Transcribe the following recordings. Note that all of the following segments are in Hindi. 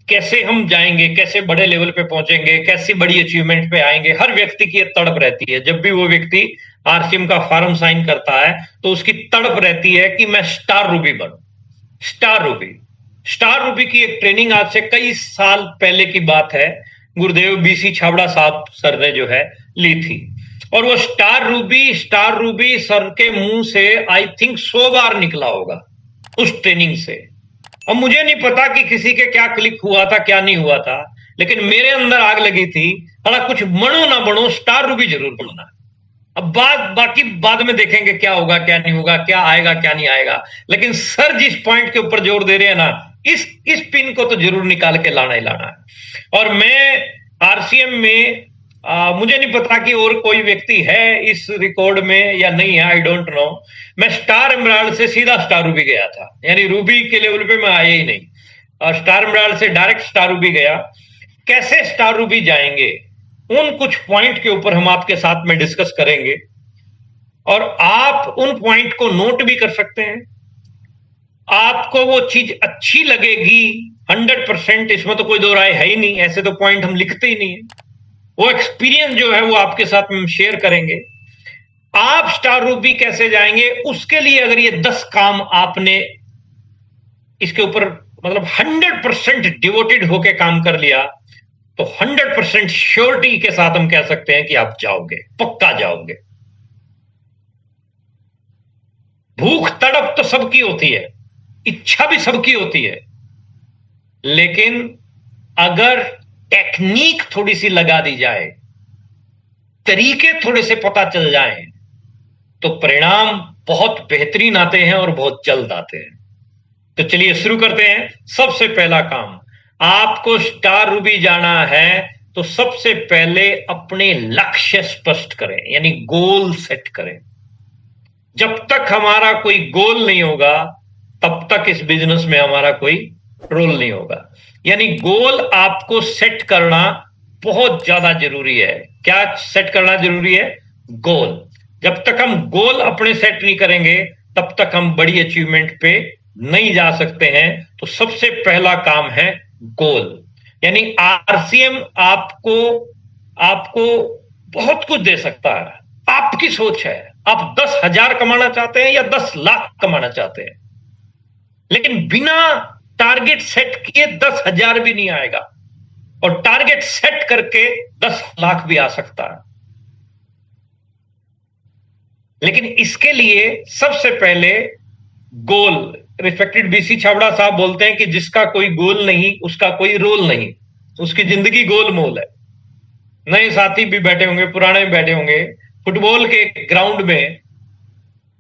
कैसे हम जाएंगे, कैसे बड़े लेवल पे पहुंचेंगे, कैसी बड़ी अचीवमेंट पे आएंगे। हर व्यक्ति की एक तड़प रहती है। जब भी वो व्यक्ति आरसीएम का फॉर्म साइन करता है तो उसकी तड़प रहती है कि मैं स्टार रूबी बनूं। स्टार रूबी, स्टार रूबी की एक ट्रेनिंग आज से कई साल पहले की बात है, गुरुदेव बीसी छाबड़ा साहब सर ने जो है ली थी। और वो स्टार रूबी सर के मुंह से आई थिंक 100 बार निकला होगा उस ट्रेनिंग से। अब मुझे नहीं पता कि किसी के क्या क्लिक हुआ था, क्या नहीं हुआ था, लेकिन मेरे अंदर आग लगी थी, हालांकि कुछ बनो ना बनो स्टार रूबी जरूर बनना। अब बाकी बाद में देखेंगे क्या होगा क्या नहीं होगा, क्या आएगा क्या नहीं आएगा। लेकिन सर जिस पॉइंट के ऊपर जोर दे रहे हैं ना, इस पिन को तो जरूर निकाल के लाना ही लाना है। और मैं आरसीएम में मुझे नहीं पता कि और कोई व्यक्ति है इस रिकॉर्ड में या नहीं है, आई डोंट नो। मैं स्टार एमराल्ड से सीधा स्टार रूबी गया था, यानी रूबी के लेवल पे मैं आया ही नहीं, और स्टार एमराल्ड से डायरेक्ट स्टार रूबी गया। कैसे स्टार रूबी जाएंगे, उन कुछ पॉइंट के ऊपर हम आपके साथ में डिस्कस करेंगे, और आप उन पॉइंट को नोट भी कर सकते हैं। आपको वो चीज अच्छी लगेगी 100%, इसमें तो कोई दो राय है ही नहीं, ऐसे तो पॉइंट हम लिखते ही नहीं है। वो एक्सपीरियंस जो है वो आपके साथ में हम शेयर करेंगे। आप स्टार रूबी कैसे जाएंगे, उसके लिए अगर ये 10 काम आपने इसके ऊपर मतलब 100% डिवोटेड होके काम कर लिया, तो 100% श्योरिटी के साथ हम कह सकते हैं कि आप जाओगे, पक्का जाओगे। भूख तड़प तो सबकी होती है, इच्छा भी सबकी होती है, लेकिन अगर टेक्निक थोड़ी सी लगा दी जाए, तरीके थोड़े से पता चल जाएं, तो परिणाम बहुत बेहतरीन आते हैं और बहुत जल्द आते हैं। तो चलिए शुरू करते हैं। सबसे पहला काम, आपको स्टार रूबी जाना है तो सबसे पहले अपने लक्ष्य स्पष्ट करें, यानी गोल सेट करें। जब तक हमारा कोई गोल नहीं होगा तब तक इस बिजनेस में हमारा कोई रोल नहीं होगा। यानी गोल आपको सेट करना बहुत ज्यादा जरूरी है। क्या सेट करना जरूरी है? गोल। जब तक हम गोल अपने सेट नहीं करेंगे तब तक हम बड़ी अचीवमेंट पे नहीं जा सकते हैं। तो सबसे पहला काम है गोल। यानी आरसीएम आपको आपको बहुत कुछ दे सकता है, आपकी सोच है। आप 10,000 कमाना चाहते हैं या 10 लाख कमाना चाहते हैं, लेकिन बिना टारगेट सेट किए 10,000 भी नहीं आएगा, और टारगेट सेट करके 10 लाख भी आ सकता है। लेकिन इसके लिए सबसे पहले गोल। रिस्पेक्टेड बीसी छाबड़ा साहब बोलते हैं कि जिसका कोई गोल नहीं उसका कोई रोल नहीं, उसकी जिंदगी गोलमोल है। नए साथी भी बैठे होंगे, पुराने भी बैठे होंगे। फुटबॉल के ग्राउंड में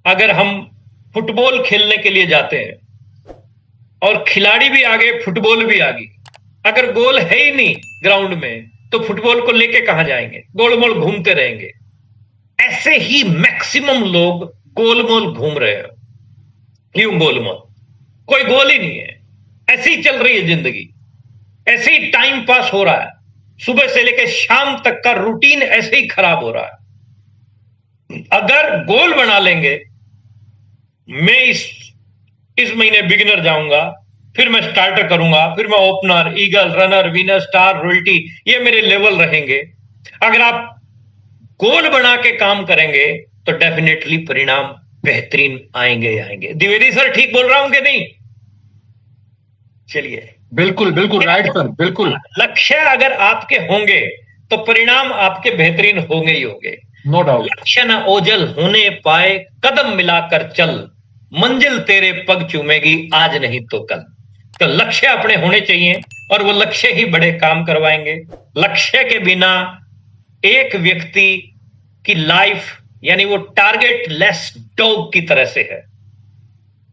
अगर हम फुटबॉल खेलने के लिए जाते हैं और खिलाड़ी भी आगे फुटबॉल भी आगे, अगर गोल है ही नहीं ग्राउंड में तो फुटबॉल को लेके कहां जाएंगे? गोलमोल घूमते रहेंगे। ऐसे ही मैक्सिमम लोग गोलमोल घूम रहे हैं, यूं गोलमोल, कोई गोल ही नहीं है। ऐसे ही चल रही है जिंदगी, ऐसे ही टाइम पास हो रहा है, सुबह से लेकर शाम तक का रूटीन ऐसे ही खराब हो रहा है। अगर गोल बना लेंगे, मैं इस महीने बिगिनर जाऊंगा, फिर मैं स्टार्टर करूंगा, फिर मैं opener, eagle, runner, winner, star, royalty, ये मेरे लेवल रहेंगे। अगर आप गोल बना के काम करेंगे तो डेफिनेटली परिणाम बेहतरीन आएंगे आएंगे। द्विवेदी सर ठीक बोल रहा हूं कि नहीं? चलिए, बिल्कुल बिल्कुल राइट सर, बिल्कुल। लक्ष्य अगर आपके होंगे तो परिणाम आपके बेहतरीन होंगे ही होंगे, नो डाउट। लक्ष्य न ओझल होने पाए, कदम मिलाकर चल, मंजिल तेरे पग चूमेगी आज नहीं तो कल। तो लक्ष्य अपने होने चाहिए, और वो लक्ष्य ही बड़े काम करवाएंगे। लक्ष्य के बिना एक व्यक्ति की लाइफ, यानी वो टारगेट लेस डॉग की तरह से है।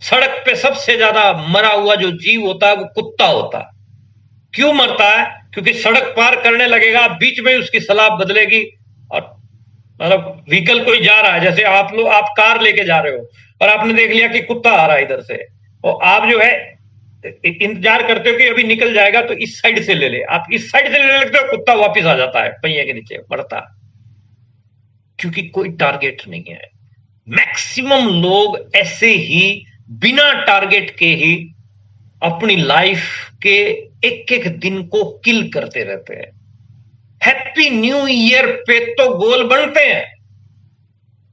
सड़क पे सबसे ज्यादा मरा हुआ जो जीव होता है वो कुत्ता होता है। क्यों मरता है? क्योंकि सड़क पार करने लगेगा, बीच में उसकी सलाह बदलेगी, और मतलब व्हीकल कोई जा रहा है, जैसे आप कार लेके जा रहे हो और आपने देख लिया कि कुत्ता आ रहा है इधर से, और आप जो है इंतजार करते हो कि अभी निकल जाएगा तो इस साइड से ले ले। आप इस साइड से लेने लगते हो, कुत्ता वापस आ जाता है पहिए के नीचे, बढ़ता है, क्योंकि कोई टारगेट नहीं है। मैक्सिमम लोग ऐसे ही बिना टारगेट के ही अपनी लाइफ के एक एक दिन को किल करते रहते हैं। हैप्पी न्यू ईयर पे तो गोल बनते हैं,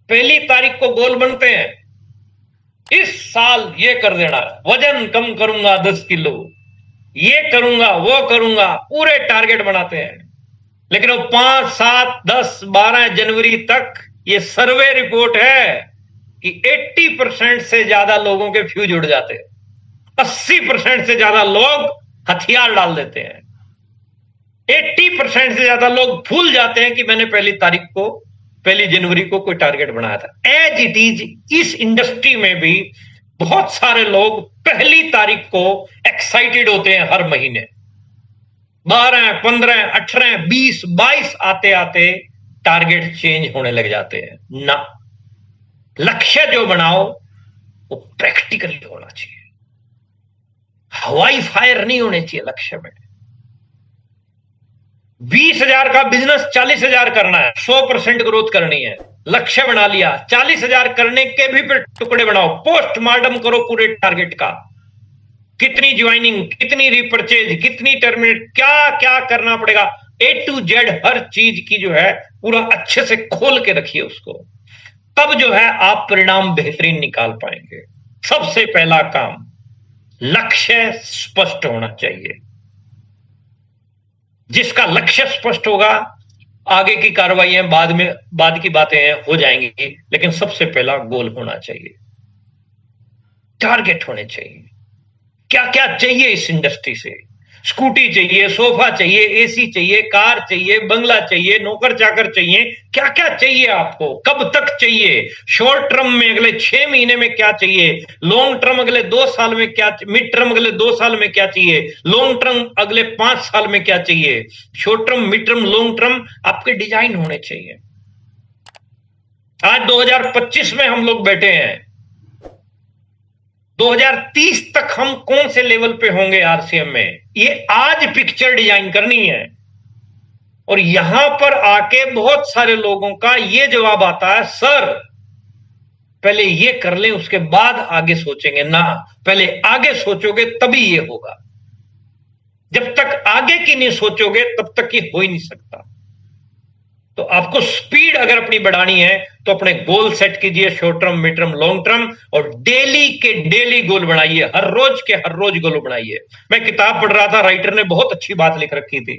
पहली तारीख को गोल बनते हैं, इस साल ये कर देना, वजन कम करूंगा 10 किलो, ये करूंगा वो करूंगा, पूरे टारगेट बनाते हैं। लेकिन वो 5, 7, 10, 12 जनवरी तक ये सर्वे रिपोर्ट है कि 80% से ज्यादा लोगों के फ्यूज उड़ जाते हैं, 80% से ज्यादा लोग हथियार डाल देते हैं, 80% से ज्यादा लोग भूल जाते हैं कि मैंने पहली जनवरी को कोई टारगेट बनाया था। एज इट इज इस इंडस्ट्री में भी बहुत सारे लोग पहली तारीख को एक्साइटेड होते हैं हर महीने, 12, 15, 18, 20, 22 आते आते टारगेट चेंज होने लग जाते हैं ना। लक्ष्य जो बनाओ वो प्रैक्टिकली होना चाहिए, हवाई फायर नहीं होने चाहिए लक्ष्य में। 20,000 का बिजनेस 40,000 करना है, 100% ग्रोथ करनी है, लक्ष्य बना लिया, 40,000 करने के भी फिर टुकड़े बनाओ, पोस्टमार्टम करो पूरे टारगेट का, कितनी ज्वाइनिंग, कितनी रिपर्चेज, कितनी टर्मिनेट, क्या क्या करना पड़ेगा, A to Z हर चीज की जो है पूरा अच्छे से खोल के रखिए उसको, तब जो है आप परिणाम बेहतरीन निकाल पाएंगे। सबसे पहला काम, लक्ष्य स्पष्ट होना चाहिए। जिसका लक्ष्य स्पष्ट होगा, आगे की कार्रवाइयां बाद की बातें हो जाएंगी, लेकिन सबसे पहला गोल होना चाहिए, टारगेट होने चाहिए। क्या क्या चाहिए इस इंडस्ट्री से? स्कूटी चाहिए, सोफा चाहिए, एसी चाहिए, कार चाहिए, बंगला चाहिए, नौकर चाकर चाहिए, क्या क्या चाहिए आपको, कब तक चाहिए, शॉर्ट टर्म में अगले 6 महीने में क्या चाहिए, लॉन्ग टर्म अगले 2 साल में क्या, मिड टर्म अगले 2 साल में क्या चाहिए, लॉन्ग टर्म अगले 5 साल में क्या चाहिए, short term, mid term, long term आपके डिजाइन होने चाहिए। आज 2025 में हम लोग बैठे हैं, 2030 तक हम कौन से लेवल पे होंगे आरसीएम में, ये आज पिक्चर डिजाइन करनी है। और यहां पर आके बहुत सारे लोगों का ये जवाब आता है, सर पहले ये कर लें उसके बाद आगे सोचेंगे। ना, पहले आगे सोचोगे तभी ये होगा, जब तक आगे की नहीं सोचोगे तब तक ये हो ही नहीं सकता। तो आपको स्पीड अगर अपनी बढ़ानी है तो अपने गोल सेट कीजिए, short term, mid term, long term, और डेली के डेली गोल बनाइए, हर रोज गोल बनाइए। मैं किताब पढ़ रहा था, राइटर ने बहुत अच्छी बात लिख रखी थी।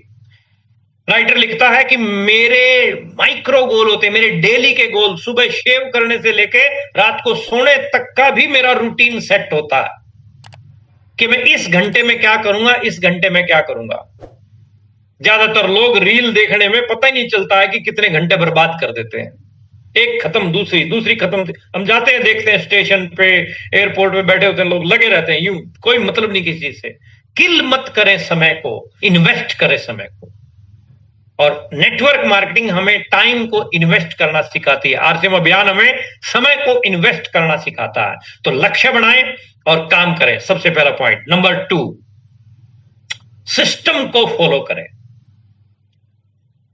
राइटर लिखता है कि मेरे माइक्रो गोल होते हैं, मेरे डेली के गोल, सुबह शेव करने से लेके रात को सोने तक का भी मेरा रूटीन सेट होता है कि मैं इस घंटे में क्या करूंगा, इस घंटे में क्या करूंगा। ज्यादातर लोग रील देखने में पता ही नहीं चलता है कि कितने घंटे बर्बाद कर देते हैं, एक खत्म दूसरी खत्म। हम जाते हैं, देखते हैं स्टेशन पे, एयरपोर्ट पे बैठे होते हैं लोग, लगे रहते हैं यूं, कोई मतलब नहीं किसी चीज से। किल मत करें समय को, इन्वेस्ट करें समय को। और नेटवर्क मार्केटिंग हमें टाइम को इन्वेस्ट करना सिखाती है, आरसीएम अभियान हमें समय को इन्वेस्ट करना सिखाता है। तो लक्ष्य बनाएं और काम करें, सबसे पहला पॉइंट। नंबर 2, सिस्टम को फॉलो करें।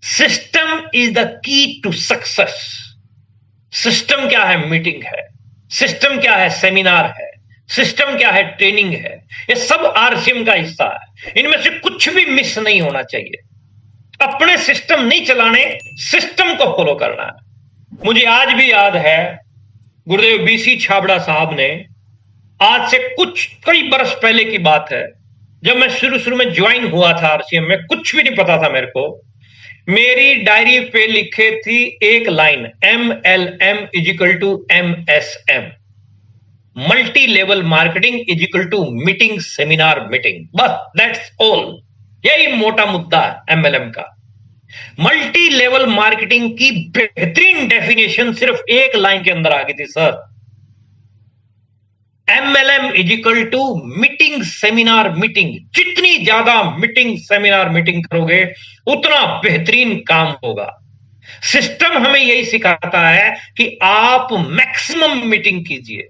System is the key to success. System क्या है? मीटिंग है। सिस्टम क्या है? सेमिनार है। सिस्टम क्या है? ट्रेनिंग है। ये सब आरसीएम का हिस्सा है, इनमें से कुछ भी मिस नहीं होना चाहिए। अपने सिस्टम नहीं चलाने, सिस्टम को फॉलो करना है। मुझे आज भी याद है, गुरुदेव बीसी छाबड़ा साहब ने, आज से कई बरस पहले की बात है, जब मैं शुरू में ज्वाइन हुआ था आरसीएम में, कुछ भी नहीं पता था मेरे को। मेरी डायरी पे लिखे थी एक line, MLM = MSM, multi level marketing = meeting, seminar, meeting, बस दैट्स ऑल। यही मोटा मुद्दा है MLM का। मल्टी लेवल मार्केटिंग की बेहतरीन डेफिनेशन सिर्फ एक लाइन के अंदर आ गई थी, sir. MLM = meeting, seminar, meeting. जितनी ज्यादा मीटिंग, सेमिनार, मीटिंग करोगे उतना बेहतरीन काम होगा। सिस्टम हमें यही सिखाता है कि आप मैक्सिमम मीटिंग कीजिए।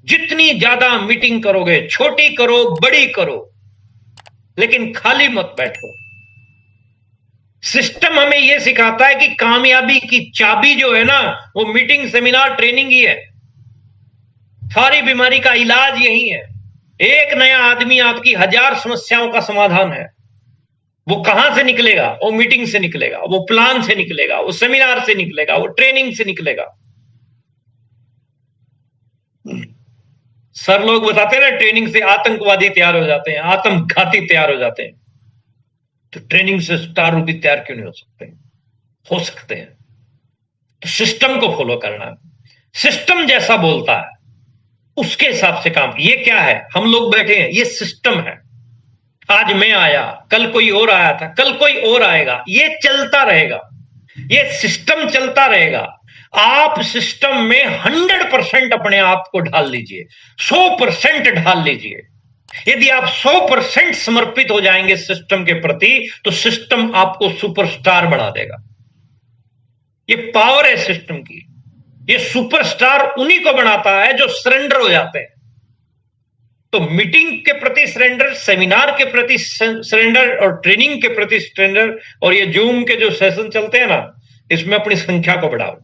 जितनी ज्यादा मीटिंग करोगे, छोटी करो, बड़ी करो, लेकिन खाली मत बैठो। सिस्टम हमें यह सिखाता है कि कामयाबी की चाबी जो है ना, वो मीटिंग, सेमिनार, ट्रेनिंग ही है। सारी बीमारी का इलाज यही है। एक नया आदमी आपकी 1000 समस्याओं का समाधान है। वो कहां से निकलेगा? वो मीटिंग से निकलेगा, वो प्लान से निकलेगा, वो सेमिनार से निकलेगा, वो ट्रेनिंग से निकलेगा। सर लोग बताते हैं ना, ट्रेनिंग से आतंकवादी तैयार हो जाते हैं, आत्मघाती तैयार हो जाते हैं। तो ट्रेनिंग से स्टार रूपी तैयार क्यों नहीं हो सकते? हो सकते हैं। तो सिस्टम को फॉलो करना है। सिस्टम जैसा बोलता है उसके हिसाब से काम। ये क्या है? हम लोग बैठे हैं, ये सिस्टम है। आज मैं आया, कल कोई और आया था, कल कोई और आएगा, ये चलता रहेगा, ये सिस्टम चलता रहेगा। आप सिस्टम में 100% अपने आप को ढाल लीजिए, 100% ढाल लीजिए। यदि आप 100% समर्पित हो जाएंगे सिस्टम के प्रति, तो सिस्टम आपको सुपरस्टार बना देगा। ये पावर है सिस्टम की। ये सुपरस्टार उन्हीं को बनाता है जो सरेंडर हो जाते हैं। तो मीटिंग के प्रति सरेंडर, सेमिनार के प्रति सरेंडर और ट्रेनिंग के प्रति सरेंडर, और ये जूम के जो सेशन चलते हैं ना, इसमें अपनी संख्या को बढ़ाओ।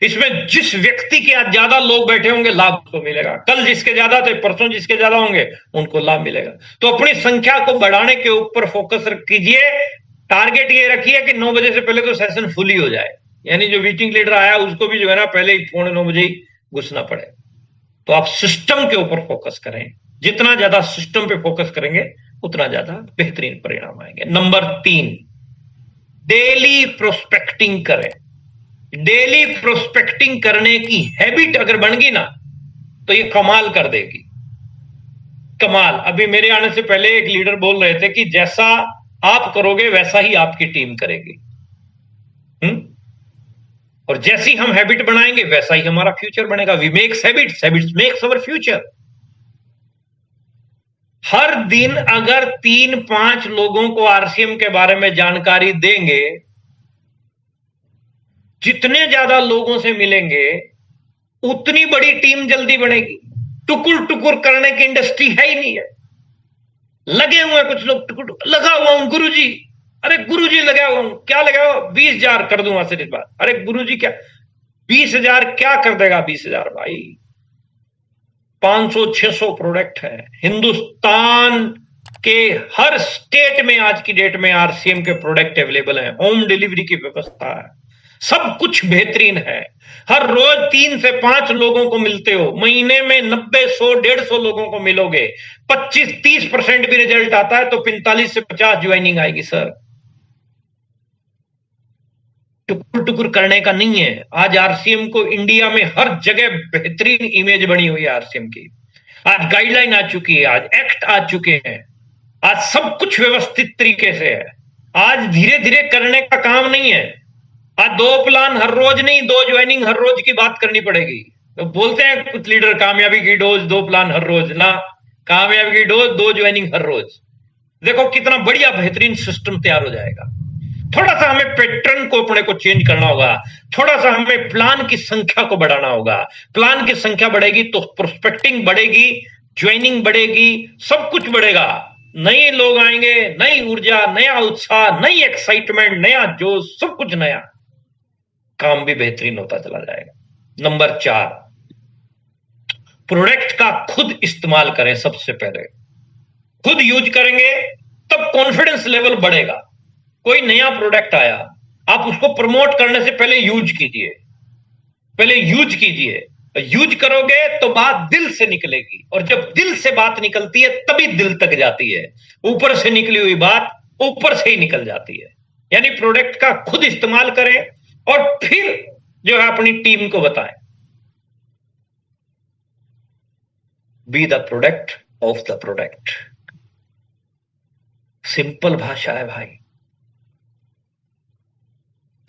इसमें जिस व्यक्ति के आज ज्यादा लोग बैठे होंगे, लाभ उसको मिलेगा। कल जिसके ज्यादा थे, परसों जिसके ज्यादा होंगे, उनको लाभ मिलेगा। तो अपनी संख्या को बढ़ाने के ऊपर फोकस कीजिए। टारगेट ये रखिए कि 9 बजे से पहले तो सेशन फुल ही हो जाए, यानी जो मीटिंग लीडर आया उसको भी जो है ना, पहले ही 9:15 बजे ही घुसना पड़े। तो आप सिस्टम के ऊपर फोकस करें। जितना ज्यादा सिस्टम पे फोकस करेंगे, उतना ज्यादा बेहतरीन परिणाम आएंगे। नंबर 3, डेली प्रोस्पेक्टिंग करें। डेली प्रोस्पेक्टिंग करने की हैबिट अगर बन गई ना, तो ये कमाल कर देगी, कमाल। अभी मेरे आने से पहले एक लीडर बोल रहे थे कि जैसा आप करोगे वैसा ही आपकी टीम करेगी। और जैसी हम हैबिट बनाएंगे वैसा ही हमारा फ्यूचर बनेगा। We makes habits, habits makes our future. हर दिन अगर 3-5 लोगों को आरसीएम के बारे में जानकारी देंगे, जितने ज्यादा लोगों से मिलेंगे, उतनी बड़ी टीम जल्दी बनेगी। टुकुर टुकुर करने की इंडस्ट्री है ही नहीं है। लगे हुए कुछ लोग, टुकुर लगा हुआ हूं गुरुजी, अरे गुरुजी लगा हुआ हूं, क्या लगा हुआ? 20,000 कर दूंगा सिर्फ बात। अरे गुरुजी क्या 20,000 क्या कर देगा? 20,000 भाई, 500-600 प्रोडक्ट है। हिंदुस्तान के हर स्टेट में आज की डेट में आरसीएम के प्रोडक्ट अवेलेबल हैं। होम डिलीवरी की व्यवस्था है, सब कुछ बेहतरीन है। हर रोज 3 से 5 लोगों को मिलते हो, महीने में 90, 100, 150 लोगों को मिलोगे। 25-30% भी रिजल्ट आता है तो 45 से 50 ज्वाइनिंग आएगी। सर टुकुर टुकुर करने का नहीं है। आज आरसीएम को इंडिया में हर जगह बेहतरीन इमेज बनी हुई है आरसीएम की। आज गाइडलाइन आ चुकी है, आज एक्ट आ चुके हैं, आज सब कुछ व्यवस्थित तरीके से है। आज धीरे धीरे करने का काम नहीं है। आज 2 प्लान हर रोज नहीं, 2 ज्वाइनिंग हर रोज की बात करनी पड़ेगी। तो बोलते हैं कुछ लीडर, कामयाबी की डोज 2 प्लान हर रोज ना, कामयाबी की डोज 2 ज्वाइनिंग हर रोज। देखो कितना बढ़िया बेहतरीन सिस्टम तैयार हो जाएगा। थोड़ा सा हमें पैटर्न को अपने को चेंज करना होगा, थोड़ा सा हमें प्लान की संख्या को बढ़ाना होगा। प्लान की संख्या बढ़ेगी तो प्रोस्पेक्टिंग बढ़ेगी, ज्वाइनिंग बढ़ेगी, सब कुछ बढ़ेगा। नए लोग आएंगे, नई ऊर्जा, नया उत्साह, नई एक्साइटमेंट, नया जोश, सब कुछ नया। काम भी बेहतरीन होता चला जाएगा। नंबर 4, प्रोडक्ट का खुद इस्तेमाल करें। सबसे पहले खुद यूज करेंगे तब कॉन्फिडेंस लेवल बढ़ेगा। कोई नया प्रोडक्ट आया, आप उसको प्रमोट करने से पहले यूज कीजिए, पहले यूज कीजिए। यूज करोगे तो बात दिल से निकलेगी, और जब दिल से बात निकलती है तभी दिल तक जाती है। ऊपर से निकली हुई बात ऊपर से ही निकल जाती है। यानी प्रोडक्ट का खुद इस्तेमाल करें और फिर जो है अपनी टीम को बताएं। Be the product of the product. Simple भाषा है भाई।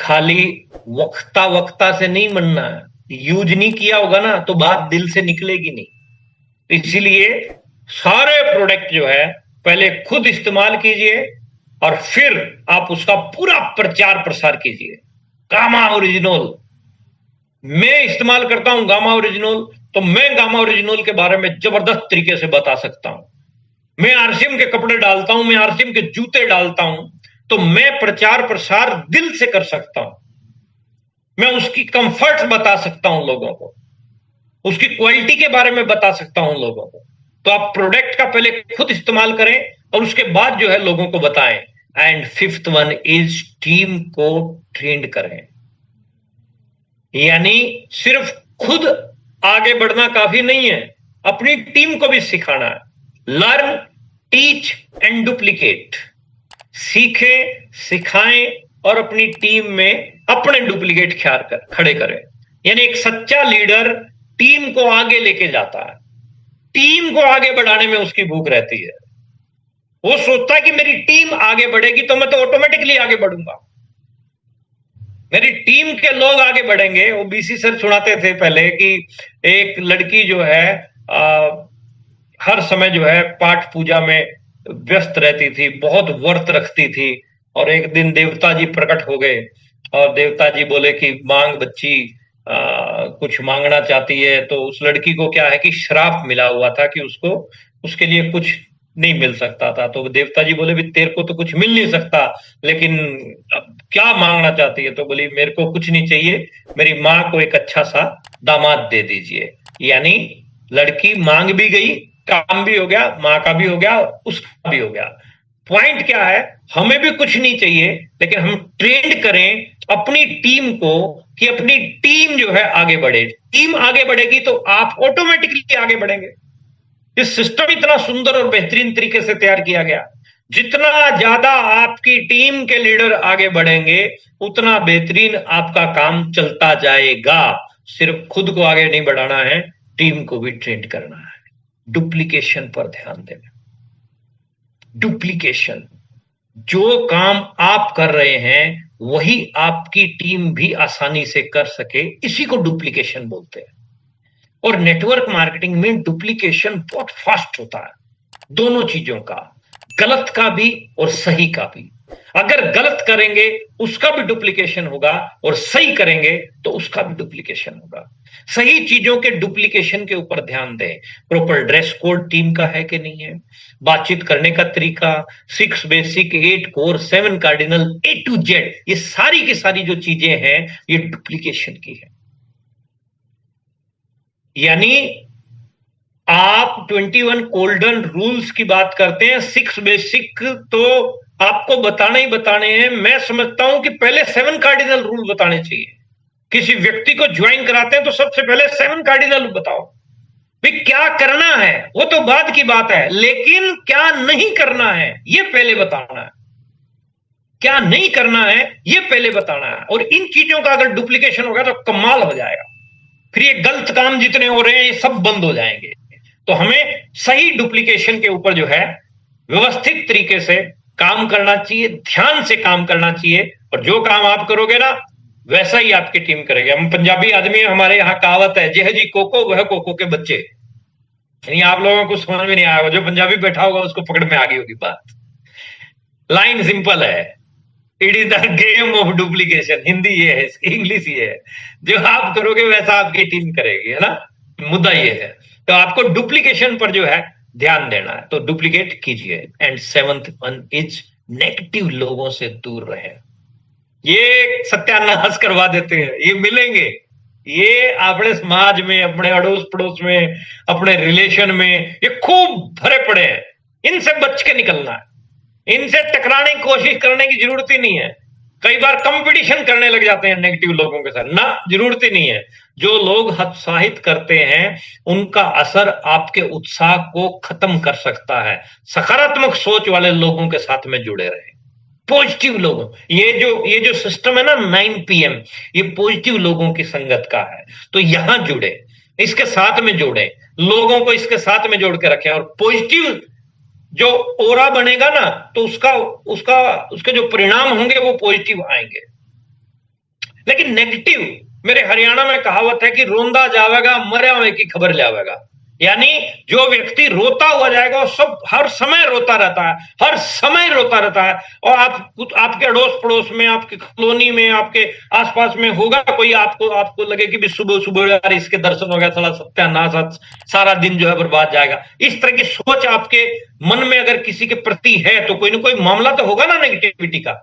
खाली वक्ता वक्ता से नहीं बनना है। यूज नहीं किया होगा ना तो बात दिल से निकलेगी नहीं। इसीलिए सारे प्रोडक्ट जो है पहले खुद इस्तेमाल कीजिए और फिर आप उसका पूरा प्रचार प्रसार कीजिए। गामा ओरिजिनल, मैं इस्तेमाल करता हूं गामा ओरिजिनल, तो मैं गामा ओरिजिनल के बारे में जबरदस्त तरीके से बता सकता हूं। मैं आरसीएम के कपड़े डालता हूं, मैं आरसीएम के जूते डालता हूं, तो मैं प्रचार प्रसार दिल से कर सकता हूं। मैं उसकी कंफर्ट बता सकता हूं लोगों को, उसकी क्वालिटी के बारे में बता सकता हूं लोगों को। तो आप प्रोडक्ट का पहले खुद इस्तेमाल करें और उसके बाद जो है लोगों को बताएं। And fifth one is team को ट्रेंड करें। यानी सिर्फ खुद आगे बढ़ना काफी नहीं है, अपनी टीम को भी सिखाना है। Learn, teach and duplicate. सीखें, सिखाएं और अपनी टीम में अपने डुप्लीकेट खड़े करें। यानी एक सच्चा लीडर टीम को आगे लेके जाता है, टीम को आगे बढ़ाने में उसकी भूख रहती है। वो सोचता है कि मेरी टीम आगे बढ़ेगी तो मैं तो ऑटोमेटिकली आगे बढ़ूंगा, मेरी टीम के लोग आगे बढ़ेंगे। वो बीसी सर सुनाते थे पहले कि एक लड़की जो है हर समय जो है पाठ पूजा में व्यस्त रहती थी, बहुत व्रत रखती थी, और एक दिन देवता जी प्रकट हो गए और देवता जी बोले कि मांग बच्ची, कुछ मांगना चाहती है। तो उस लड़की को क्या है कि श्राप मिला हुआ था कि उसको उसके लिए कुछ नहीं मिल सकता था। तो देवता जी बोले भी तेरे को तो कुछ मिल नहीं सकता, लेकिन अब क्या मांगना चाहती है? तो बोली मेरे को कुछ नहीं चाहिए, मेरी माँ को एक अच्छा सा दामाद दे दीजिए। यानी लड़की मांग भी गई, काम भी हो गया, माँ का भी हो गया, उसका भी हो गया। पॉइंट क्या है, हमें भी कुछ नहीं चाहिए, लेकिन हम ट्रेंड करें अपनी टीम को कि अपनी टीम जो है आगे बढ़े। टीम आगे बढ़ेगी तो आप ऑटोमेटिकली आगे बढ़ेंगे। इस सिस्टम इतना सुंदर और बेहतरीन तरीके से तैयार किया गया, जितना ज्यादा आपकी टीम के लीडर आगे बढ़ेंगे उतना बेहतरीन आपका काम चलता जाएगा। सिर्फ खुद को आगे नहीं बढ़ाना है, टीम को भी ट्रेंड करना है। डुप्लीकेशन पर ध्यान देना। डुप्लीकेशन, जो काम आप कर रहे हैं वही आपकी टीम भी आसानी से कर सके, इसी को डुप्लीकेशन बोलते हैं। और नेटवर्क मार्केटिंग में डुप्लीकेशन बहुत फास्ट होता है, दोनों चीजों का, गलत का भी और सही का भी। अगर गलत करेंगे उसका भी डुप्लीकेशन होगा और सही करेंगे तो उसका भी डुप्लीकेशन होगा। सही चीजों के डुप्लीकेशन के ऊपर ध्यान दें। प्रॉपर ड्रेस कोड टीम का है कि नहीं है, बातचीत करने का तरीका, 6 basic, 8 core, 7 cardinal, A to Z, ये सारी की सारी जो चीजें हैं ये डुप्लीकेशन की है। यानी आप 21 गोल्डन रूल्स की बात करते हैं, 6 बेसिक तो आपको बताने ही बताने हैं। मैं समझता हूं कि पहले 7 कार्डिनल रूल बताने चाहिए। किसी व्यक्ति को ज्वाइन कराते हैं तो सबसे पहले 7 कार्डिनल बताओ भाई, क्या करना है वो तो बाद की बात है, लेकिन क्या नहीं करना है ये पहले बताना है। क्या नहीं करना है ये पहले बताना है। और इन चीजों का अगर डुप्लीकेशन होगा तो कमाल हो जाएगा। फिर ये गलत काम जितने हो रहे हैं ये सब बंद हो जाएंगे। तो हमें सही डुप्लीकेशन के ऊपर जो है व्यवस्थित तरीके से काम करना चाहिए, ध्यान से काम करना चाहिए। और जो काम आप करोगे ना वैसा ही आपकी टीम करेगी। हम पंजाबी आदमी हैं, हमारे यहाँ कहावत है, जेह जी कोको वह कोको के बच्चे। यानी आप लोगों को समझ में नहीं आएगा, जो पंजाबी बैठा होगा उसको पकड़ में आ गई होगी बात। लाइन सिंपल है, it is the game of duplication. Hindi ये है, इंग्लिश ये है, जो आप करोगे वैसा आपकी टीम करेगी, है ना। मुद्दा ये है, तो आपको डुप्लीकेशन पर जो है ध्यान देना है, तो डुप्लीकेट कीजिए। And 7th one is negative लोगों से दूर रहे। ये सत्यानाश करवा देते हैं, ये मिलेंगे, ये अपने समाज में, अपने अड़ोस पड़ोस में, अपने रिलेशन में ये खूब भरे पड़े हैं। इनसे बच के निकलना है, इनसे टकराने की कोशिश करने की जरूरत ही नहीं है। कई बार कंपटीशन करने लग जाते हैं नेगेटिव लोगों के साथ, ना जरूरत ही नहीं है। जो लोग हतोत्साहित करते हैं उनका असर आपके उत्साह को खत्म कर सकता है। सकारात्मक सोच वाले लोगों के साथ में जुड़े रहे, पॉजिटिव लोगों, ये जो सिस्टम है ना 9 PM, ये पॉजिटिव लोगों की संगत का है। तो यहां जुड़े, इसके साथ में जोड़े, लोगों को इसके साथ में जोड़ के रखें, और पॉजिटिव जो ओरा बनेगा ना तो उसके जो परिणाम होंगे वो पॉजिटिव आएंगे। लेकिन नेगेटिव, मेरे हरियाणा में कहावत है कि रोंदा जावेगा मरया हुए की खबर लावेगा। यानी जो व्यक्ति रोता हुआ जाएगा वो सब हर समय रोता रहता है, हर समय रोता रहता है। और आपके अड़ोस पड़ोस में, आपके कॉलोनी में, आपके आसपास में होगा कोई, आपको लगे कि भी सुबह सुबह यार इसके दर्शन हो गया, साला सत्यानाश, सारा दिन जो है बर्बाद जाएगा। इस तरह की सोच आपके मन में अगर किसी के प्रति है तो कोई ना कोई मामला तो होगा ना नेगेटिविटी का।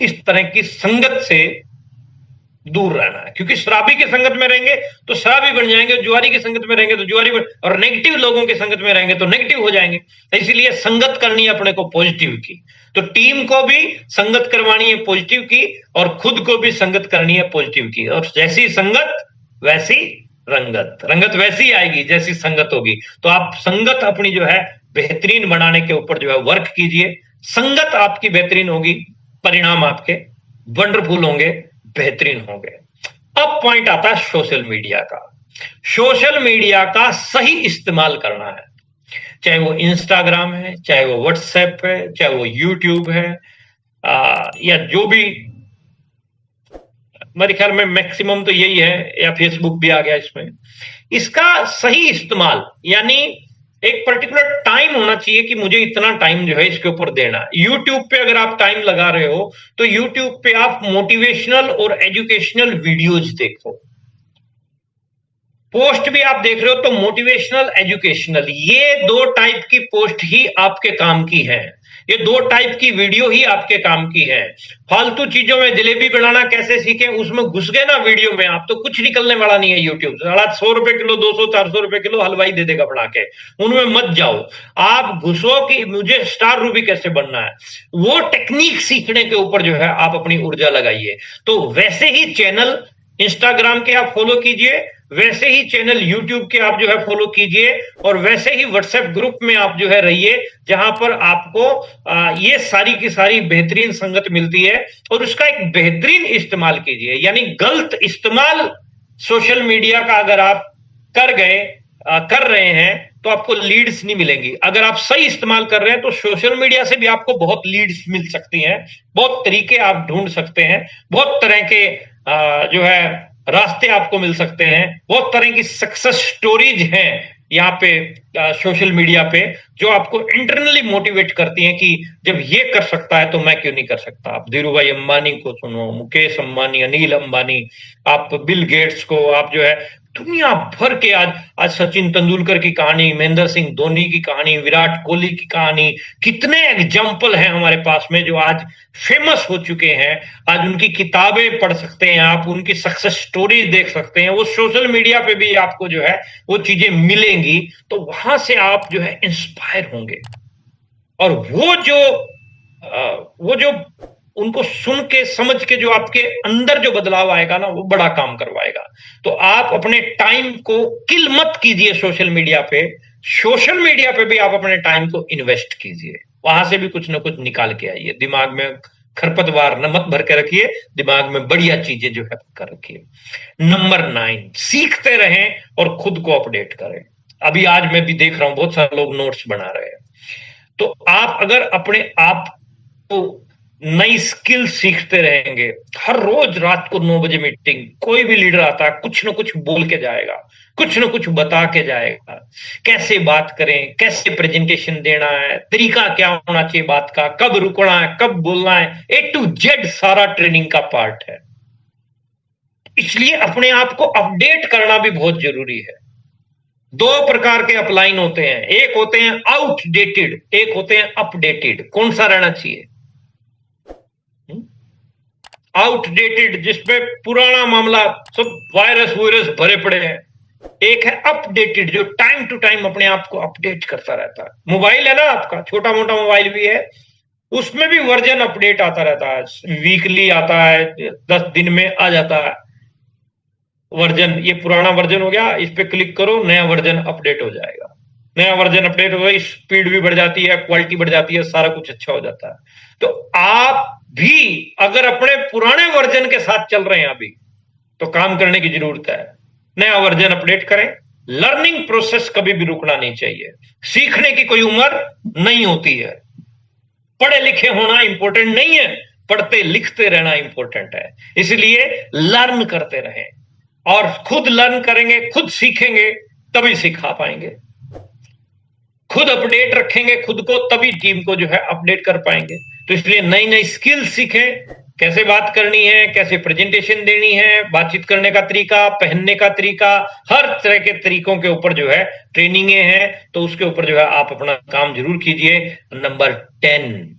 इस तरह की संगत से दूर रहना है, क्योंकि शराबी की संगत में रहेंगे तो शराबी बन जाएंगे, जुआरी की संगत में रहेंगे तो जुआरी बन, और नेगेटिव लोगों की संगत में रहेंगे तो नेगेटिव हो जाएंगे। इसीलिए संगत करनी है अपने को पॉजिटिव की। तो टीम को भी संगत करवानी है पॉजिटिव की, और खुद को भी संगत करनी है पॉजिटिव की। और जैसी संगत वैसी रंगत, रंगत वैसी आएगी जैसी संगत होगी। तो आप संगत अपनी जो है बेहतरीन बनाने के ऊपर जो है वर्क कीजिए। संगत आपकी बेहतरीन होगी, परिणाम आपके वंडरफुल होंगे, बेहतरीन होंगे। अब पॉइंट आता है सोशल मीडिया का। सोशल मीडिया का सही इस्तेमाल करना है, चाहे वो इंस्टाग्राम है, चाहे वो व्हाट्सएप है, चाहे वो यूट्यूब है, या जो भी, मेरे ख्याल में मैक्सिमम तो यही है, या फेसबुक भी आ गया इसमें। इसका सही इस्तेमाल यानी एक पर्टिकुलर टाइम होना चाहिए कि मुझे इतना टाइम जो है इसके ऊपर देना है। यूट्यूब पे अगर आप टाइम लगा रहे हो तो यूट्यूब पे आप मोटिवेशनल और एजुकेशनल वीडियोज देखो। पोस्ट भी आप देख रहे हो तो मोटिवेशनल, एजुकेशनल, ये दो टाइप की पोस्ट ही आपके काम की है, ये दो टाइप की वीडियो ही आपके काम की है। फालतू चीजों में जलेबी बनाना कैसे सीखें उसमें घुस गए ना वीडियो में आप, तो कुछ निकलने वाला नहीं है। यूट्यूब से 100 रुपए किलो, 200 400 रुपए किलो हलवाई दे देगा बना के, उनमें मत जाओ। आप घुसो कि मुझे स्टार रूबी कैसे बनना है, वो टेक्निक सीखने के ऊपर जो है आप अपनी ऊर्जा लगाइए। तो वैसे ही चैनल इंस्टाग्राम के आप फॉलो कीजिए, वैसे ही चैनल यूट्यूब के आप जो है फॉलो कीजिए, और वैसे ही व्हाट्सएप ग्रुप में आप जो है रहिए, जहां पर आपको ये सारी की सारी बेहतरीन संगत मिलती है, और उसका एक बेहतरीन इस्तेमाल कीजिए। यानी गलत इस्तेमाल सोशल मीडिया का अगर आप कर रहे हैं तो आपको लीड्स नहीं मिलेंगी। अगर आप सही इस्तेमाल कर रहे हैं तो सोशल मीडिया से भी आपको बहुत लीड्स मिल सकती हैं, बहुत तरीके आप ढूंढ सकते हैं, बहुत तरह के जो है रास्ते आपको मिल सकते हैं, बहुत तरह की सक्सेस स्टोरीज हैं यहाँ पे सोशल मीडिया पे, जो आपको इंटरनली मोटिवेट करती हैं कि जब ये कर सकता है तो मैं क्यों नहीं कर सकता। आप धीरू भाई अंबानी को सुनो, मुकेश अंबानी, अनिल अंबानी, आप बिल गेट्स को, आप जो है दुनिया भर के, आज सचिन तेंदुलकर की कहानी, महेंद्र सिंह धोनी की कहानी, विराट कोहली की कहानी, कितने एग्जाम्पल हैं हमारे पास में जो आज फेमस हो चुके हैं। आज उनकी किताबें पढ़ सकते हैं आप, उनकी सक्सेस स्टोरीज देख सकते हैं, वो सोशल मीडिया पे भी आपको जो है वो चीजें मिलेंगी। तो वहां से आप जो है इंस्पायर होंगे, और वो जो उनको सुन के समझ के जो आपके अंदर जो बदलाव आएगा ना, वो बड़ा काम करवाएगा। तो आप अपने टाइम को किल मत कीजिए सोशल मीडिया पे, सोशल मीडिया पे भी आप अपने टाइम को इन्वेस्ट कीजिए, वहां से भी कुछ ना कुछ निकाल के आइए। दिमाग में खरपतवार न मत भर के रखिए, दिमाग में बढ़िया चीजें जो है कर रखिए। नंबर 9, सीखते रहें और खुद को अपडेट करें। अभी आज मैं भी देख रहा हूं बहुत सारे लोग नोट्स बना रहे हैं, तो आप अगर अपने आप को नई स्किल सीखते रहेंगे, हर रोज रात को 9 बजे मीटिंग, कोई भी लीडर आता है कुछ ना कुछ बोल के जाएगा, कुछ ना कुछ बता के जाएगा, कैसे बात करें, कैसे प्रेजेंटेशन देना है, तरीका क्या होना चाहिए बात का, कब रुकना है, कब बोलना है, A to Z सारा ट्रेनिंग का पार्ट है। इसलिए अपने आप को अपडेट करना भी बहुत जरूरी है। 2 प्रकार के अपलाइन होते हैं, एक होते हैं आउटडेटेड, एक होते हैं अपडेटेड। कौन सा रहना चाहिए? आउटडेटेड, जिसपे पुराना मामला, सब वायरस भरे पड़े हैं। एक है अपडेटेड, जो टाइम टू टाइम अपने आप को अपडेट करता रहता है। मोबाइल है ना आपका, छोटा मोटा मोबाइल भी है, उसमें भी वर्जन अपडेट आता रहता है, वीकली आता है, 10 दिन में आ जाता है वर्जन। ये पुराना वर्जन हो गया, इस पे क्लिक करो, नया वर्जन अपडेट हो जाएगा। नया वर्जन अपडेट हो गया, स्पीड भी बढ़ जाती है, क्वालिटी बढ़ जाती है, सारा कुछ अच्छा हो जाता है। तो आप भी अगर अपने पुराने वर्जन के साथ चल रहे हैं अभी, तो काम करने की जरूरत है, नया वर्जन अपडेट करें। लर्निंग प्रोसेस कभी भी रुकना नहीं चाहिए, सीखने की कोई उम्र नहीं होती है। पढ़े लिखे होना इंपॉर्टेंट नहीं है, पढ़ते लिखते रहना इंपॉर्टेंट है। इसलिए लर्न करते रहें, और खुद लर्न करेंगे, खुद सीखेंगे, तभी सिखा पाएंगे। खुद अपडेट रखेंगे खुद को, तभी टीम को जो है अपडेट कर पाएंगे। तो इसलिए नई नई स्किल सीखें, कैसे बात करनी है, कैसे प्रेजेंटेशन देनी है, बातचीत करने का तरीका, पहनने का तरीका, हर तरह के तरीकों के ऊपर जो है ट्रेनिंगें हैं। तो उसके ऊपर जो है आप अपना काम जरूर कीजिए। नंबर 10,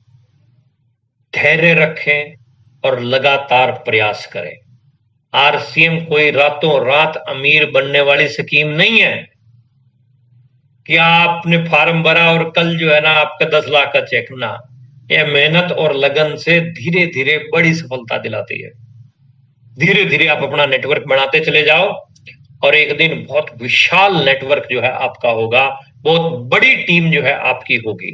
धैर्य रखें और लगातार प्रयास करें। आरसीएम कोई रातों रात अमीर बनने वाली स्कीम नहीं है कि आपने फार्म भरा और कल जो है ना आपका 10 लाख का चेक ना। यह मेहनत और लगन से धीरे धीरे बड़ी सफलता दिलाती है। धीरे धीरे आप अपना नेटवर्क बनाते चले जाओ और एक दिन बहुत विशाल नेटवर्क जो है आपका होगा, बहुत बड़ी टीम जो है आपकी होगी।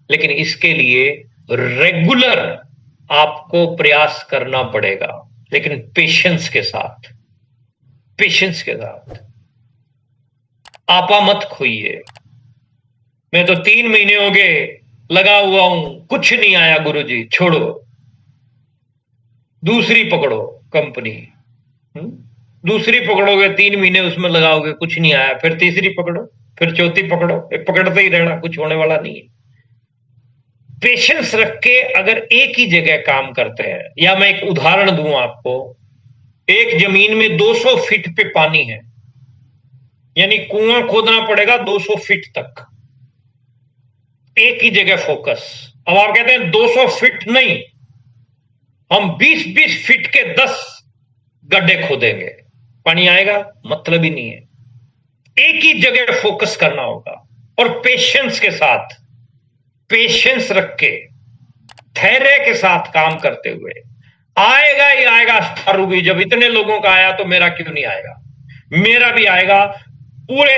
लेकिन इसके लिए रेगुलर आपको प्रयास करना पड़ेगा, लेकिन पेशेंस के साथ, पेशेंस के साथ। आपा मत खोइए। मैं तो 3 महीने हो गए लगा हुआ हूं, कुछ नहीं आया गुरुजी, छोड़ो, दूसरी पकड़ो कंपनी। दूसरी पकड़ोगे, 3 महीने उसमें लगाओगे, कुछ नहीं आया, फिर तीसरी पकड़ो, फिर चौथी पकड़ो, पकड़ते ही रहना, कुछ होने वाला नहीं है। पेशेंस रख के अगर एक ही जगह काम करते हैं, या मैं एक उदाहरण दूं आपको, एक जमीन में 200 फीट पे पानी है, यानी कुआं खोदना पड़ेगा 200 फीट तक, एक ही जगह फोकस। अब आप कहते हैं 200 फीट नहीं, हम 20-20 फीट के 10 गड्ढे खोदेंगे, पानी आएगा? मतलब ही नहीं है। एक ही जगह फोकस करना होगा और पेशेंस के साथ, पेशेंस रख के, धैर्य के साथ काम करते हुए आएगा ही आएगा स्टार रूबी। जब इतने लोगों का आया तो मेरा क्यों नहीं आएगा? मेरा भी आएगा। पूरे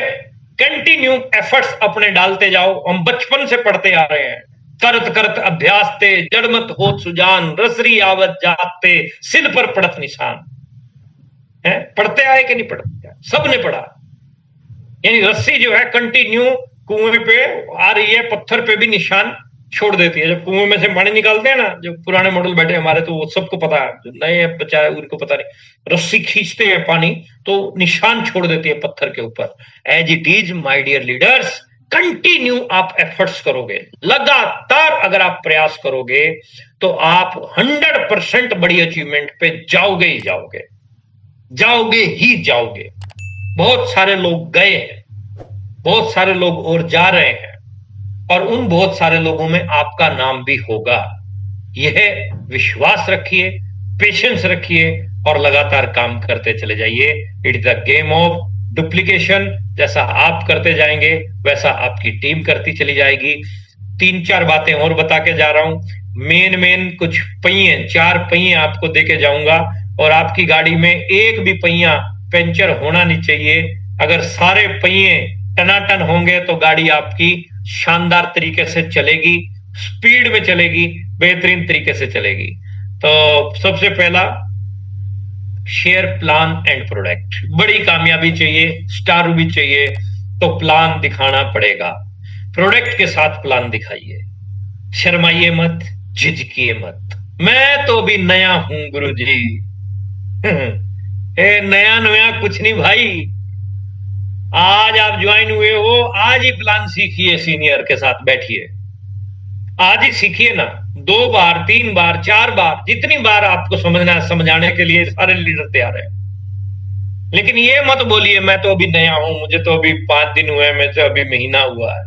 कंटिन्यू एफर्ट्स अपने डालते जाओ। हम बचपन से पढ़ते आ रहे हैं, करत करत अभ्यास ते, जड़मत होत सुजान, रसरी आवत जाते, सिल पर पड़त निशान। है, पढ़ते आए कि नहीं पढ़ते आए? सबने पढ़ा। यानी रस्सी जो है कंटिन्यू कुएं पे आ रही है, पत्थर पे भी निशान छोड़ देती है। जब कुएं में से पानी निकालते हैं ना, जो पुराने मॉडल बैठे हमारे, तो वो सबको पता है, जो नए बच्चा है उनको पता नहीं। रस्सी खींचते हैं पानी तो निशान छोड़ देती है पत्थर के ऊपर। As it is my dear leaders, continue आप एफर्ट्स करोगे, लगातार अगर आप प्रयास करोगे तो आप 100% बड़ी अचीवमेंट पे जाओगे ही जाओगे, जाओगे ही जाओगे। बहुत सारे लोग गए हैं, बहुत सारे लोग और जा रहे हैं, और उन बहुत सारे लोगों में आपका नाम भी होगा। यह विश्वास रखिए, पेशेंस रखिए और लगातार काम करते चले जाइए। It is the game of duplication. जैसा आप करते जाएंगे वैसा आपकी टीम करती चली जाएगी। 3-4 बातें और बता के जा रहा हूं। मेन कुछ पहिए, 4 पहिए आपको देके जाऊंगा, और आपकी गाड़ी में एक भी पहिया पंचर होना नहीं चाहिए। अगर सारे पहिए टनाटन होंगे तो गाड़ी आपकी शानदार तरीके से चलेगी, स्पीड में चलेगी, बेहतरीन तरीके से चलेगी। तो सबसे पहला, शेयर प्लान एंड प्रोडक्ट। बड़ी कामयाबी चाहिए, स्टार भी चाहिए, तो प्लान दिखाना पड़ेगा। प्रोडक्ट के साथ प्लान दिखाइए, शर्माइए मत, झिझकिए मत। मैं तो अभी नया हूं गुरुजी। नया नया कुछ नहीं भाई, आज आप ज्वाइन हुए हो, आज ही प्लान सीखिए, सीनियर के साथ बैठिए, आज ही सीखिए ना। 2 बार, 3 बार, 4 बार, जितनी बार आपको समझना है, समझाने के लिए सारे लीडर तैयार है। लेकिन ये मत बोलिए मैं तो अभी नया हूं, मुझे तो अभी 5 दिन हुए, मैं तो अभी महीना हुआ है।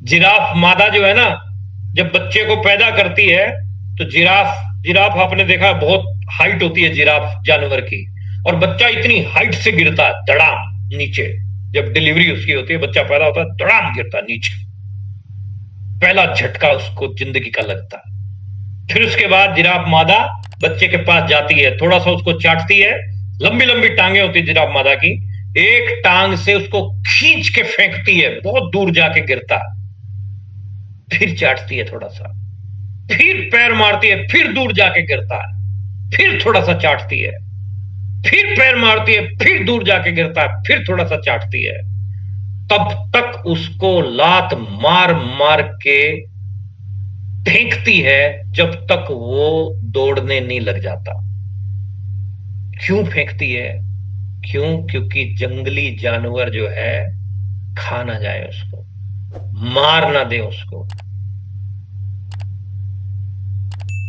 जिराफ मादा जो है ना, जब बच्चे को पैदा करती है तो जिराफ आपने देखा बहुत हाइट होती है जिराफ जानवर की, और बच्चा इतनी हाइट से गिरता है धड़ाम नीचे। जब डिलीवरी उसकी होती है, बच्चा पैदा होता है, धड़ाम गिरता है नीचे, पहला झटका उसको जिंदगी का लगता है। फिर उसके बाद जिराफ मादा बच्चे के पास जाती है, थोड़ा सा उसको चाटती है, लंबी लंबी टांगे होती है जिराफ मादा की, एक टांग से उसको खींच के फेंकती है, बहुत दूर जाके गिरता है, फिर चाटती है थोड़ा सा, फिर पैर मारती है, फिर दूर जाके गिरता है, फिर थोड़ा सा चाटती है, फिर पैर मारती है, फिर दूर जाके गिरता है, फिर थोड़ा सा चाटती है। तब तक उसको लात मार मार के फेंकती है जब तक वो दौड़ने नहीं लग जाता। क्यों फेंकती है? क्योंकि जंगली जानवर जो है खा ना जाए उसको, मार ना दे उसको।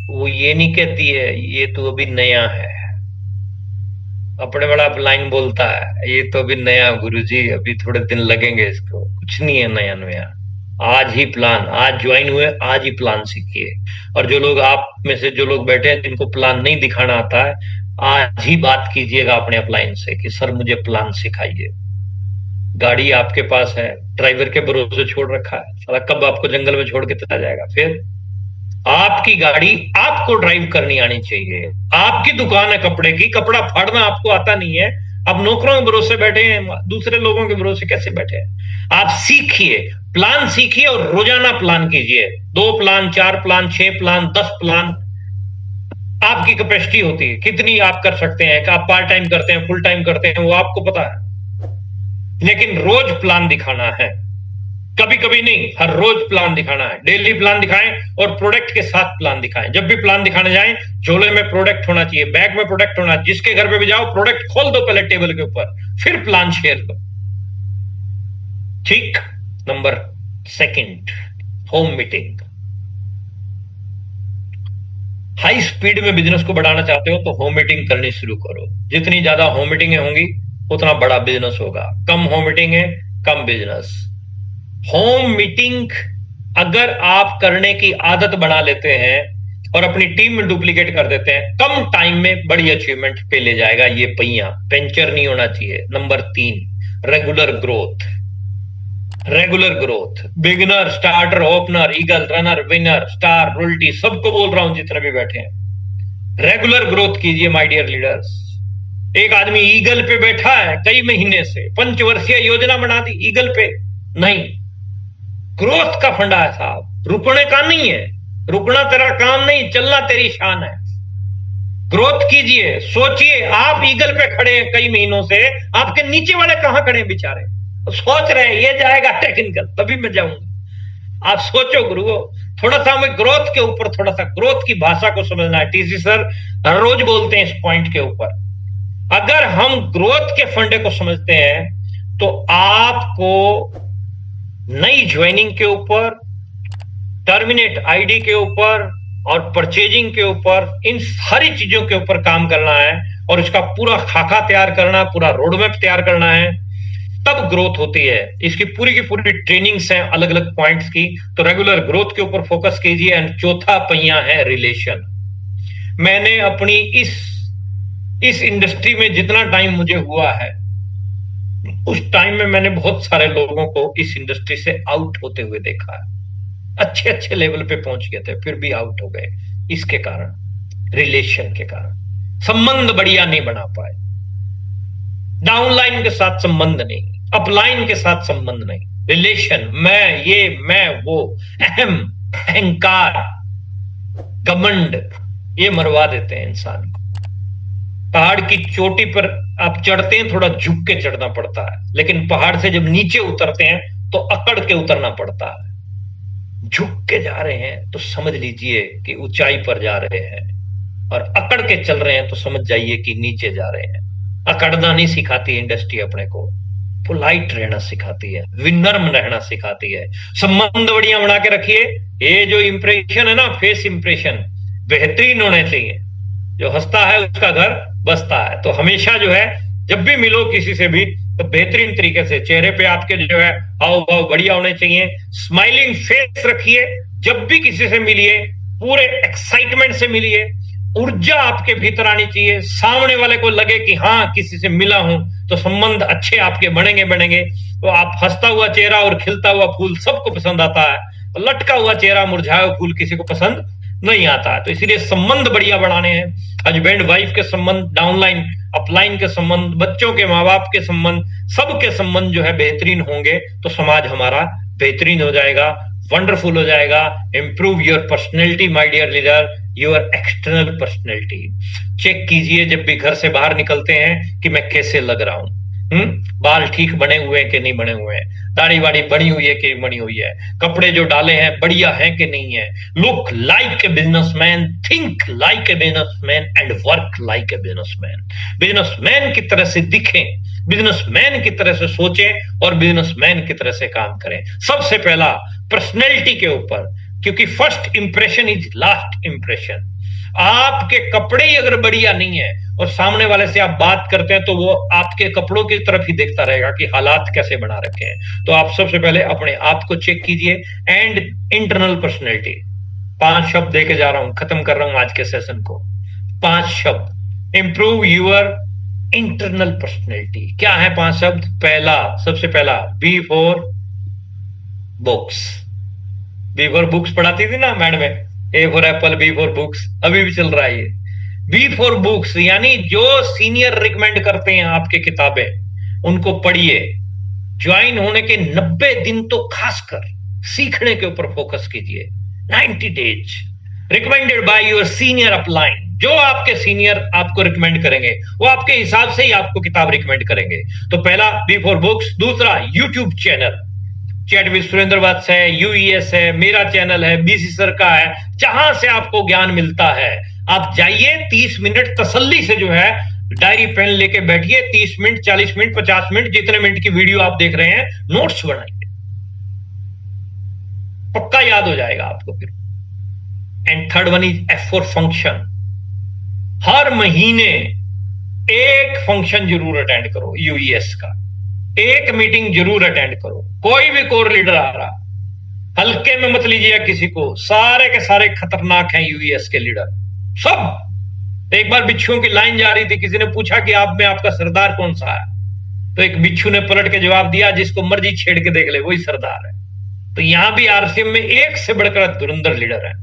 वो ये नहीं कहती है ये तो अभी नया है, अपने बड़ा लाइन बोलता है, ये तो अभी नया गुरुजी, अभी थोड़े दिन लगेंगे इसको। कुछ नहीं है नया नया, आज ही प्लान, आज ज्वाइन हुए, आज ही प्लान सीखिए। और जो लोग आप में से जो लोग बैठे हैं जिनको प्लान नहीं दिखाना आता है, आज ही बात कीजिएगा अपने अपलाइन से कि सर मुझे प्लान सिखाइए। गाड़ी आपके पास है, ड्राइवर के भरोसे छोड़ रखा है, साला कब आपको जंगल में छोड़ के चला जाएगा। फिर आपकी गाड़ी आपको ड्राइव करनी आनी चाहिए। आपकी दुकान है कपड़े की, कपड़ा फाड़ना आपको आता नहीं है, आप नौकरों के भरोसे बैठे हैं, दूसरे लोगों के भरोसे कैसे बैठे हैं। आप सीखिए, प्लान सीखिए और रोजाना प्लान कीजिए। 2 प्लान, 4 प्लान, 6 प्लान, 10 प्लान, आपकी कैपेसिटी होती है कितनी आप कर सकते हैं। कि आप पार्ट टाइम करते हैं, फुल टाइम करते हैं, वो आपको पता है, लेकिन रोज प्लान दिखाना है, कभी कभी नहीं, हर रोज प्लान दिखाना है। डेली प्लान दिखाएं और प्रोडक्ट के साथ प्लान दिखाएं। जब भी प्लान दिखाने जाएं, झोले में प्रोडक्ट होना चाहिए, बैग में प्रोडक्ट होना, जिसके घर पे भी जाओ प्रोडक्ट खोल दो पहले टेबल के ऊपर, फिर प्लान शेयर दो। ठीक। Number 2, home meeting. High speed में बिजनेस को बढ़ाना चाहते हो तो होम मीटिंग करनी शुरू करो। जितनी ज्यादा होम मीटिंगें होंगी उतना बड़ा बिजनेस होगा। कम होम मीटिंग है, कम बिजनेस। होम मीटिंग अगर आप करने की आदत बना लेते हैं और अपनी टीम में डुप्लीकेट कर देते हैं, कम टाइम में बड़ी अचीवमेंट पे ले जाएगा। ये पहिया पंचर नहीं होना चाहिए। Number 3, regular growth. Regular growth, beginner, starter, opener, eagle, runner, winner, star, royalty, सबको बोल रहा हूं जितने भी बैठे हैं, रेगुलर ग्रोथ कीजिए माय डियर लीडर्स। एक आदमी ईगल पे बैठा है कई महीने से, पंचवर्षीय योजना बना दी ईगल पे, नहीं, ग्रोथ का फंडा है साहब, रुकने का नहीं है। रुकना तेरा काम नहीं, चलना तेरी शान है। ग्रोथ कीजिए, सोचिए, आप ईगल पे खड़े हैं कई महीनों से, आपके नीचे वाले कहां खड़े हैं बेचारे, सोच रहे हैं ये जाएगा टेक्निकल तभी मैं जाऊंगा। आप सोचो गुरुओं, थोड़ा सा हमें ग्रोथ के ऊपर, थोड़ा सा ग्रोथ की भाषा को समझना है। टीसी सर हर रोज बोलते हैं इस पॉइंट के ऊपर। अगर हम ग्रोथ के फंडे को समझते हैं तो आपको नई ज्वाइनिंग के ऊपर, टर्मिनेट आईडी के ऊपर और परचेजिंग के ऊपर, इन सारी चीजों के ऊपर काम करना है और इसका पूरा खाका तैयार करना, पूरा रोडमैप तैयार करना है, तब ग्रोथ होती है। इसकी पूरी की पूरी ट्रेनिंग्स हैं अलग अलग पॉइंट्स की। तो रेगुलर ग्रोथ के ऊपर फोकस कीजिए। एंड चौथा पहिया है रिलेशन। मैंने अपनी इस इंडस्ट्री में जितना टाइम मुझे हुआ है, उस टाइम में मैंने बहुत सारे लोगों को इस इंडस्ट्री से आउट होते हुए देखा है। अच्छे अच्छे लेवल पे पहुंच गए थे, फिर भी आउट हो गए। इसके कारण, रिलेशन के कारण, संबंध बढ़िया नहीं बना पाए। डाउनलाइन के साथ संबंध नहीं, अपलाइन के साथ संबंध नहीं, रिलेशन, मैं ये, मैं वो, अहम, अहंकार, घमंड, ये मरवा देते हैं इंसान को। पहाड़ की चोटी पर आप चढ़ते हैं, थोड़ा झुक के चढ़ना पड़ता है, लेकिन पहाड़ से जब नीचे उतरते हैं तो अकड़ के उतरना पड़ता है। झुक के जा रहे हैं तो समझ लीजिए कि ऊंचाई पर जा रहे हैं, और अकड़ के चल रहे हैं तो समझ जाइए कि नीचे जा रहे हैं। अकड़ना नहीं सिखाती इंडस्ट्री अपने को, पोलाइट रहना सिखाती है, विनम्र रहना सिखाती है। संबंध बढ़िया बना के रखिए। ये जो इंप्रेशन है ना, फेस इंप्रेशन बेहतरीन होने चाहिए। जो हंसता है उसका घर बसता है। तो हमेशा जो है, जब भी मिलो किसी से भी, तो बेहतरीन तरीके से चेहरे पे आपके जो है हाव भाव बढ़िया होने चाहिए। स्माइलिंग फेस रखिए। जब भी किसी से मिलिए पूरे एक्साइटमेंट से मिलिए। ऊर्जा आपके भीतर आनी चाहिए, सामने वाले को लगे कि हाँ किसी से मिला हूं, तो संबंध अच्छे आपके बनेंगे। तो आप हंसता हुआ चेहरा और खिलता हुआ फूल सबको पसंद आता है, तो लटका हुआ चेहरा, मुरझाया हुआ फूल किसी को पसंद नहीं आता है। तो इसलिए संबंध बढ़िया बढ़ाने हैं। हस्बैंड वाइफ के संबंध, डाउनलाइन अपलाइन के संबंध, बच्चों के माँ बाप के संबंध, सबके संबंध जो है बेहतरीन होंगे तो समाज हमारा बेहतरीन हो जाएगा, वंडरफुल हो जाएगा। Improve your personality my dear leader, your external personality. Check कीजिए जब भी घर से बाहर निकलते हैं कि मैं कैसे लग रहा हूं। बाल ठीक बने हुए हैं कि नहीं बने हुए हैं, दाढ़ी वाड़ी बनी हुई है कि नहीं बनी हुई है, कपड़े जो डाले हैं बढ़िया हैं कि नहीं है। Look like a businessman, think like a businessman and work like a businessman. Businessman की तरह से दिखें, बिजनेसमैन की तरह से सोचें और बिजनेसमैन की तरह से काम करें। सबसे पहला पर्सनैलिटी के ऊपर, क्योंकि first impression is last impression. आपके कपड़े ही अगर बढ़िया नहीं है और सामने वाले से आप बात करते हैं तो वो आपके कपड़ों की तरफ ही देखता रहेगा कि हालात कैसे बना रखे हैं। तो आप सबसे पहले अपने आप को चेक कीजिए। एंड इंटरनल पर्सनैलिटी, 5 शब्द देके जा रहा हूं, खत्म कर रहा हूं आज के सेशन को। 5 शब्द इंप्रूव यूर इंटरनल पर्सनैलिटी। क्या है 5 शब्द? पहला, सबसे पहला, B for books. B for books पढ़ाती थी ना madam, A for apple, B for books, अभी भी चल रहा है ये। बी फॉर बुक्स यानी जो सीनियर रिकमेंड करते हैं आपके किताबें, उनको पढ़िए। ज्वाइन होने के 90 दिन तो खासकर सीखने के ऊपर फोकस कीजिए। 90 days recommended by your senior upline. जो आपके सीनियर आपको रिकमेंड करेंगे वो आपके हिसाब से ही आपको किताब रिकमेंड करेंगे। तो पहला बी फॉर बुक्स। दूसरा, YouTube channel, chat with Surendra Vats है, यूईएस है, मेरा चैनल है, बीसी सर का है, जहां से आपको ज्ञान मिलता है आप जाइए, 30 मिनट तसल्ली से जो है डायरी पेन लेके बैठिए, 30 मिनट, 40 मिनट, 50 मिनट, जितने मिनट की वीडियो आप देख रहे हैं, नोट्स बनाइए, पक्का याद हो जाएगा आपको फिर। And third one is F for function. हर महीने एक फंक्शन जरूर अटेंड करो यूईएस का, एक मीटिंग जरूर अटेंड करो। कोई भी कोर लीडर आ रहा, हल्के में मत लीजिए किसी को, सारे के सारे खतरनाक हैं यूईएस के लीडर सब। एक बार बिच्छुओं की लाइन जा रही थी, किसी ने पूछा कि आप में आपका सरदार कौन सा है, तो एक बिच्छू ने पलट के जवाब दिया, जिसको मर्जी छेड़ के देख ले वही सरदार है। तो यहां भी आरसीएम में एक से बढ़कर धुरंधर लीडर है।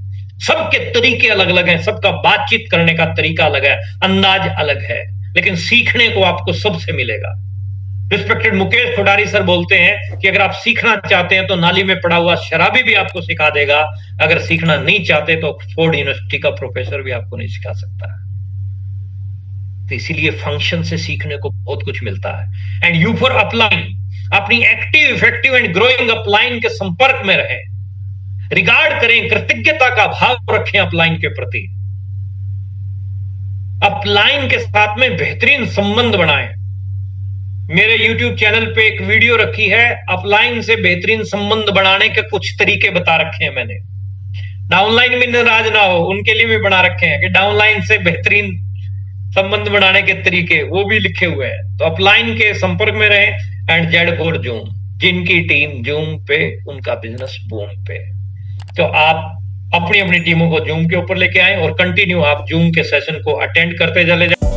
सबके तरीके अलग अलग हैं, सबका बातचीत करने का तरीका अलग है, अंदाज अलग है, लेकिन सीखने को आपको सबसे मिलेगा। रिस्पेक्टेड मुकेश कोठारी सर बोलते हैं कि अगर आप सीखना चाहते हैं तो नाली में पड़ा हुआ शराबी भी आपको सिखा देगा, अगर सीखना नहीं चाहते तो ऑक्सफोर्ड यूनिवर्सिटी का प्रोफेसर भी आपको नहीं सिखा सकता है। तो इसीलिए फंक्शन से सीखने को बहुत कुछ मिलता है। एंड यू फॉर अपलाइन, अपनी active, effective and growing upline के संपर्क में रहे, रिगार्ड करें, कृतज्ञता का भाव रखें अपलाइन के प्रति, अपलाइन के साथ में बेहतरीन संबंध बनाएं। मेरे YouTube चैनल पे एक वीडियो रखी है, अपलाइन से बेहतरीन संबंध बनाने के कुछ तरीके बता रखे हैं मैंने। डाउनलाइन में नाराज ना हो, उनके लिए भी बना रखे हैं कि डाउनलाइन से बेहतरीन संबंध बनाने के तरीके, वो भी लिखे हुए हैं। तो अपलाइन के संपर्क में रहें। एंड जेड फॉर जूम, जिनकी टीम जूम पे, उनका बिजनेस बूम पे। तो आप अपनी अपनी टीमों को जूम के ऊपर लेके आए और कंटिन्यू आप जूम के सेशन को अटेंड करते चले जाए।